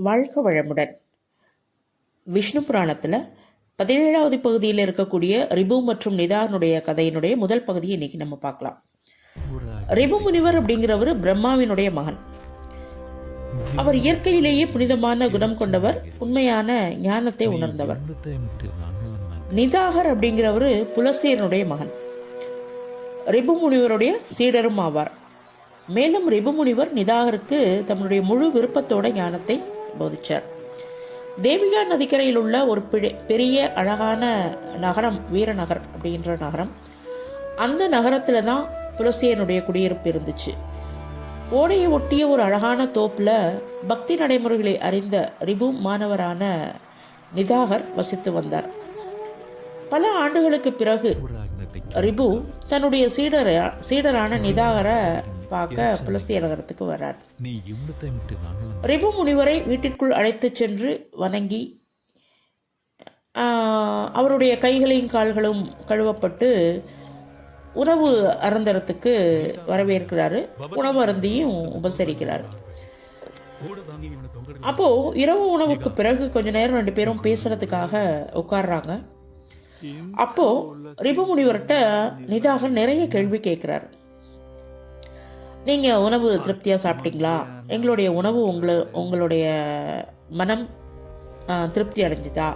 வாழ்க வளமுடன். விஷ்ணு புராணத்தில் 17வது பகுதியில் இருக்கக்கூடிய ரிபு மற்றும் நிதானுடைய கதையினுடைய முதல் பகுதியை இன்னைக்கு நம்ம பார்க்கலாம். ரிபு முனிவர் அப்படிங்கிறவர் பிரம்மாவினுடைய மகன். அவர் இயற்கையிலேயே புனிதமான குணம் கொண்டவர், உண்மையான ஞானத்தை உணர்ந்தவர். நிதாகர் அப்படிங்கிறவர் புலஸ்தியனுடைய மகன், ரிபு முனிவருடைய சீடரும் ஆவார். மேலும் ரிபு முனிவர் நிதாகருக்கு தன்னுடைய முழு விருப்பத்தோட ஞானத்தை போதிச்சார். தேவிகா நதிக்கரையில் உள்ள ஒரு பெரிய அழகான நகரம் வீரநகர் அப்படின்ற நகரம். அந்த நகரத்தில் தான் புலஸ்தியனுடைய குடியிருப்பு இருந்துச்சு. ஓடையை ஒட்டிய ஒரு அழகான தோப்பில் பக்தி நடைமுறைகளை அறிந்த ரிபு மாணவரான நிதாகர் வசித்து வந்தார். பல ஆண்டுகளுக்கு பிறகு ரிபு தன்னுடைய சீடரான நிதாகரை பார்க்க புலஸ்திய நகரத்துக்கு வரார். ரிபு முனிவரை வீட்டிற்குள் அழைத்து சென்று வணங்கி அவருடைய கைகளையும் கால்களும் கழுவப்பட்டு உணவு அருந்தறத்துக்கு வரவேற்கிறாரு. உணவு அருந்தியும் உபசரிக்கிறார். அப்போ இரவு உணவுக்கு பிறகு கொஞ்ச நேரம் 2 பேரும் பேசுறதுக்காக உட்கார்றாங்க. அப்போ ரிபு முனிவர்கிட்ட நிதாகர் நிறைய கேள்வி கேட்கிறார். நீங்கள் உணவு திருப்தியாக சாப்பிட்டீங்களா? எங்களுடைய உணவு உங்களுடைய மனம் திருப்தி அடைஞ்சுதா?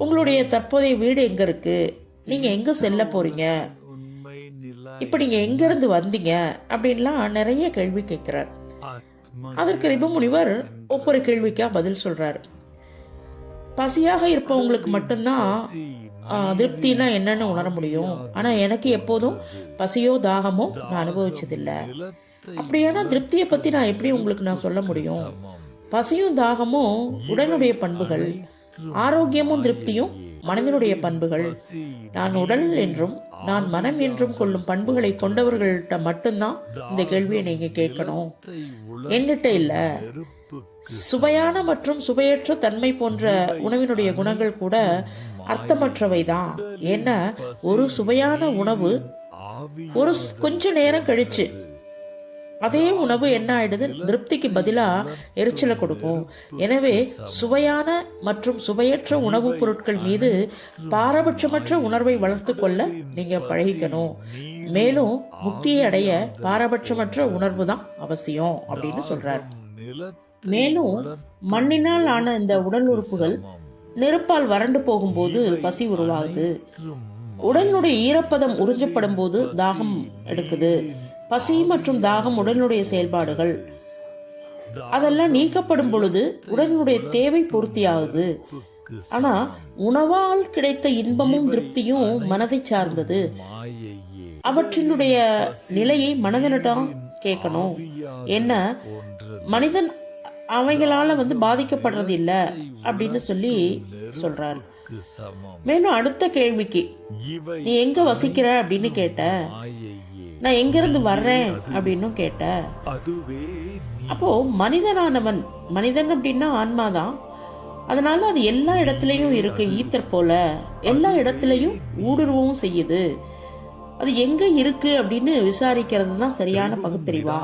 உங்களுடைய தற்போதைய வீடு எங்கே இருக்குது? நீங்கள் எங்கே செல்ல போகிறீங்க? இப்போ நீங்கள் எங்கேருந்து வந்தீங்க? அப்படின்லாம் நிறைய கேள்வி கேட்குறார். அதற்கு ரிபு முனிவர் ஒவ்வொரு கேள்விக்காக பதில் சொல்கிறார். பசியாக இருப்பவங்களுக்கு மட்டும்தான் திருப்தினா என்னன்னு உணர முடியும். ஆனால் எனக்கு எப்போதும் பசியோ தாகமோ நான் அனுபவிச்சதில்லை. அப்படியானா திருப்தியை பற்றி நான் எப்படி உங்களுக்கு நான் சொல்ல முடியும்? பசியும் தாகமும் உடலுடைய பண்புகள், ஆரோக்கியமும் திருப்தியும் மனதினுடைய பண்புகள். நான் உடல் என்றும் நான் மனம் என்றும் கொள்ளும் பண்புகளை கொண்டவர்கள்ட்ட மட்டும்தான் இந்த கேள்வியை நீங்கள் கேட்கணும், என்கிட்ட இல்லை. சுவையான மற்றும் சுவையற்ற தன்மை போன்ற உணவினுடைய குணங்கள் கூட அர்த்தமற்றவைதான். ஏன்னா ஒரு சுவையான உணவு ஒரு கொஞ்ச நேரம் கழிச்சு அதே உணவு என்ன ஆயிடுது, திருப்திக்கு பதிலா எரிச்சலை கொடுக்கும். எனவே சுவையான மற்றும் சுவையற்ற உணவுப் பொருட்கள் மீது பாரபட்சமற்ற உணர்வை வளர்த்து கொள்ள நீங்க பழகிக்கணும். மேலும் முக்தியை அடைய பாரபட்சமற்ற உணர்வு தான் அவசியம் அப்படின்னு சொல்றார். மேலும் மண்ணினால் ஆன இந்த உடல் உறுப்புகள் நெருப்பால் வறண்டு போகும்போது பசி உருவாகுது. உடலுடைய ஈரப்பதம் உறிஞ்சப்படும் போது தாகம் எடுக்குது. பசி மற்றும் தாகம் உடலுடைய செயல்பாடுகள். அதெல்லாம் நீக்கப்படும் பொழுது உடலுடைய தேவை பூர்த்தியாகுது. ஆனா உணவால் கிடைத்த இன்பமும் திருப்தியும் மனதை சார்ந்தது. அவற்றினுடைய நிலையை மனதினிடம் கேட்கணும். என்ன மனிதன் அவைகளால பாதிக்கப்படுறது இல்லை அப்படின்னு சொல்லி சொல்றாரு. மேலும் அடுத்த கேள்விக்கு நீ எங்க வசிக்கிற அப்படின்னு கேட்ட. நான் எங்கிருந்து வர்றேன் அப்படின்னு கேட்ட. அப்போ மனிதனானவன், மனிதன் அப்படின்னா ஆன்மாதான். அதனால அது எல்லா இடத்துலையும் இருக்கு. ஈத்தர் போல எல்லா இடத்துலையும் ஊடுருவவும் செய்யுது. அது எங்க இருக்கு அப்படின்னு விசாரிக்கிறது தான் சரியான பகுத்தறிவா.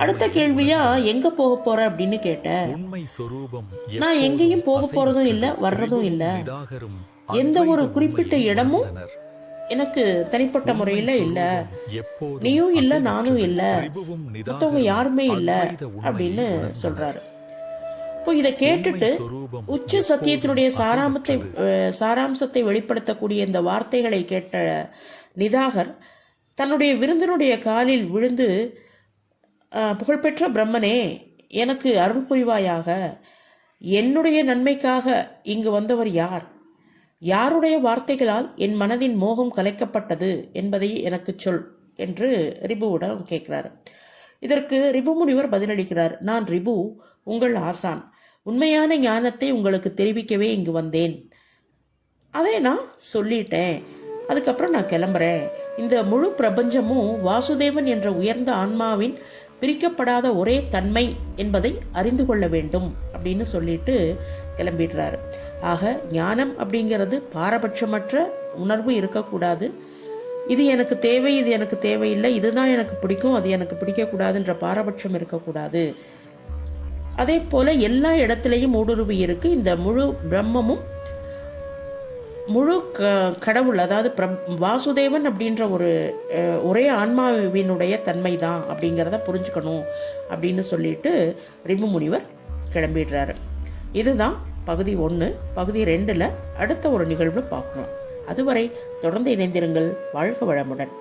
அடுத்த கேள்வியா எங்க போக போற அப்படின்னு கேட்டேன். நான் எங்கேயும் போக போறதும் இல்லை, வர்றதும் இல்லை. எந்த ஒரு குறிப்பிட்ட இடமும் எனக்கு தனிப்பட்ட முறையில இல்ல. நீயும் இல்ல, நானும் இல்ல, மத்தவங்க யாருமே இல்ல அப்படின்னு சொல்றாரு. இப்போ இதை கேட்டுட்டு உச்ச சத்தியத்தினுடைய சாராம்சத்தை வெளிப்படுத்தக்கூடிய இந்த வார்த்தைகளை கேட்ட நிதாகர் தன்னுடைய விருந்தினுடைய காலில் விழுந்து, புகழ்பெற்ற பிரம்மனே, எனக்கு அருள் புரிவாயாக. என்னுடைய நன்மைக்காக இங்கு வந்தவர் யார்? யாருடைய வார்த்தைகளால் என் மனதின் மோகம் கலைக்கப்பட்டது என்பதை எனக்கு சொல் என்று ரிபுவிடம் கேட்கிறார். இதற்கு ரிபு முனிவர் பதிலளிக்கிறார். நான் ரிபு, உங்கள் ஆசான். உண்மையான ஞானத்தை உங்களுக்கு தெரிவிக்கவே இங்கு வந்தேன். அதை நான் சொல்லிட்டேன். அதுக்கப்புறம் நான் கிளம்புறேன். இந்த முழு பிரபஞ்சமும் வாசுதேவன் என்ற உயர்ந்த ஆன்மாவின் பிரிக்கப்படாத ஒரே தன்மை என்பதை அறிந்து கொள்ள வேண்டும் அப்படின்னு சொல்லிட்டு கிளம்பிடுறாரு. ஆக ஞானம் அப்படிங்கிறது பாரபட்சமற்ற உணர்வு இருக்கக்கூடாது. இது எனக்கு தேவை, இது எனக்கு தேவையில்லை, இதுதான் எனக்கு பிடிக்கும், அது எனக்கு பிடிக்கக்கூடாதுன்ற பாரபட்சம் இருக்கக்கூடாது. அதே போல் எல்லா இடத்துலையும் ஊடுருவி இருக்குது. இந்த முழு பிரம்மமும் முழு கடவுள், அதாவது வாசுதேவன் அப்படின்ற ஒரு ஒரே ஆன்மாவினுடைய தன்மை தான் அப்படிங்கிறத புரிஞ்சுக்கணும் அப்படின்னு சொல்லிட்டு ரிபு முனிவர் கிளம்பிடுறாரு. இதுதான் பகுதி 1. பகுதி 2ல் அடுத்த ஒரு நிகழ்வு பார்க்கலாம். அதுவரை தொடர்ந்து இணைந்திருங்கள். வாழ்க வளமுடன்.